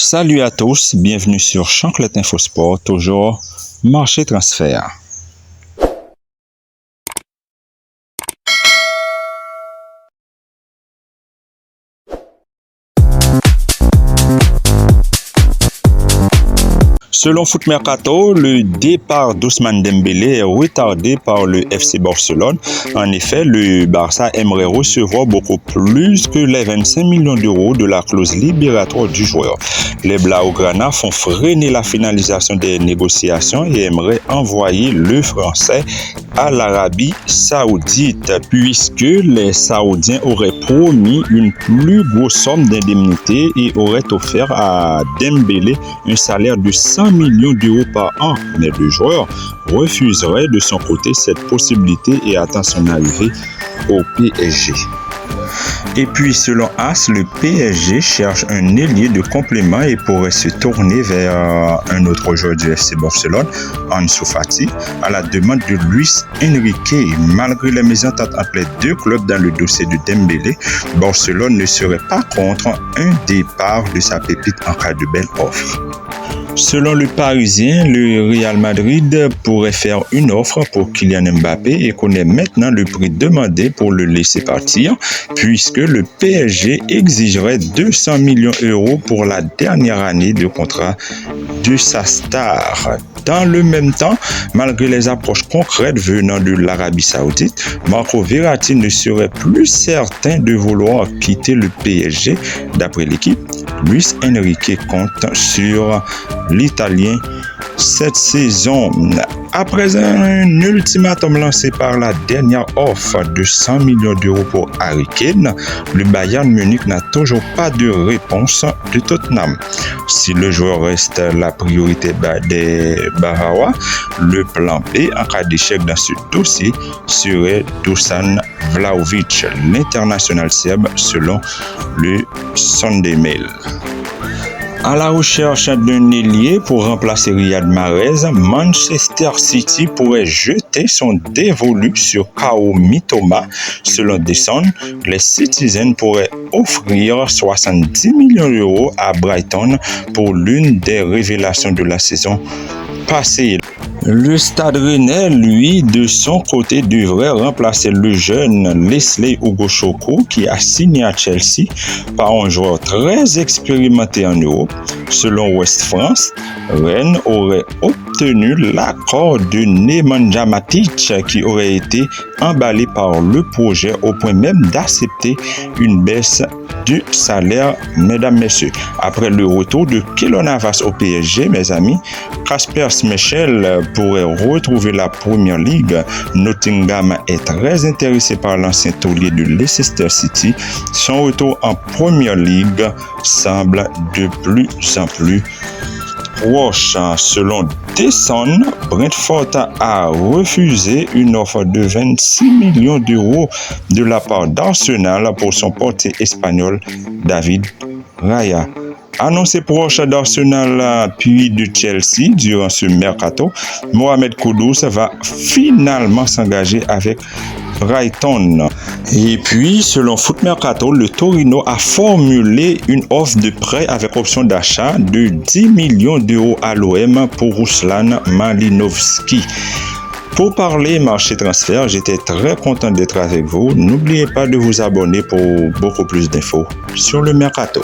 Salut à tous, bienvenue sur Chanclette Infosport, toujours marché transfert. Selon Foot Mercato, le départ d'Ousmane Dembélé est retardé par le FC Barcelone. En effet, le Barça aimerait recevoir beaucoup plus que les 25 millions d'euros de la clause libératoire du joueur. Les Blaugrana font freiner la finalisation des négociations et aimeraient envoyer le Français à l'Arabie Saoudite, puisque les Saoudiens auraient promis une plus grosse somme d'indemnité et auraient offert à Dembélé un salaire de 100 millions d'euros par an. Mais le joueur refuserait de son côté cette possibilité et attend son arrivée au PSG. Et puis, selon AS, le PSG cherche un ailier de complément et pourrait se tourner vers un autre joueur du FC Barcelone, Ansu Fati, à la demande de Luis Enrique. Malgré les mésententes entre les deux clubs dans le dossier de Dembélé, Barcelone ne serait pas contre un départ de sa pépite en cas de belle offre. Selon le Parisien, le Real Madrid pourrait faire une offre pour Kylian Mbappé et connaît maintenant le prix demandé pour le laisser partir, puisque le PSG exigerait 200 millions d'euros pour la dernière année de contrat de sa star. Dans le même temps, malgré les approches concrètes venant de l'Arabie Saoudite, Marco Verratti ne serait plus certain de vouloir quitter le PSG. D'après l'équipe, Luis Enrique compte sur l'Italien cette saison. Après un ultimatum lancé par la dernière offre de 100 millions d'euros pour Harry Kane, le Bayern Munich n'a toujours pas de réponse de Tottenham. Si le joueur reste la priorité des Bavarois, le plan B en cas d'échec dans ce dossier serait Dusan Vlahovic, l'international serbe, selon le Sunday Mail. À la recherche d'un ailier pour remplacer Riyad Mahrez, Manchester City pourrait jeter son dévolu sur Kao Mitoma. Selon The Sun, les Citizens pourraient offrir 70 millions d'euros à Brighton pour l'une des révélations de la saison passée. Le Stade Rennais, lui, de son côté, devrait remplacer le jeune Leslie Ugochukwu qui a signé à Chelsea par un joueur très expérimenté en Europe. Selon West France, Rennes aurait obtenu l'accord de Nemanja Matic qui aurait été emballé par le projet au point même d'accepter une baisse du salaire, mesdames, messieurs. Après le retour de Keylor Navas au PSG, mes amis, Kasper Schmeichel pourrait retrouver la Premier League. Nottingham est très intéressé par l'ancien taulier de Leicester City. Son retour en Premier League semble de plus en plus proche. Selon The Sun, Brentford a refusé une offre de 26 millions d'euros de la part d'Arsenal pour son portier espagnol David Raya. Annoncé proche d'Arsenal puis de Chelsea durant ce mercato, Mohamed Kudus va finalement s'engager avec Brighton. Et puis, selon Foot Mercato, le Torino a formulé une offre de prêt avec option d'achat de 10 millions d'euros à l'OM pour Ruslan Malinovski. Pour parler marché transfert, j'étais très content d'être avec vous. N'oubliez pas de vous abonner pour beaucoup plus d'infos sur le Mercato.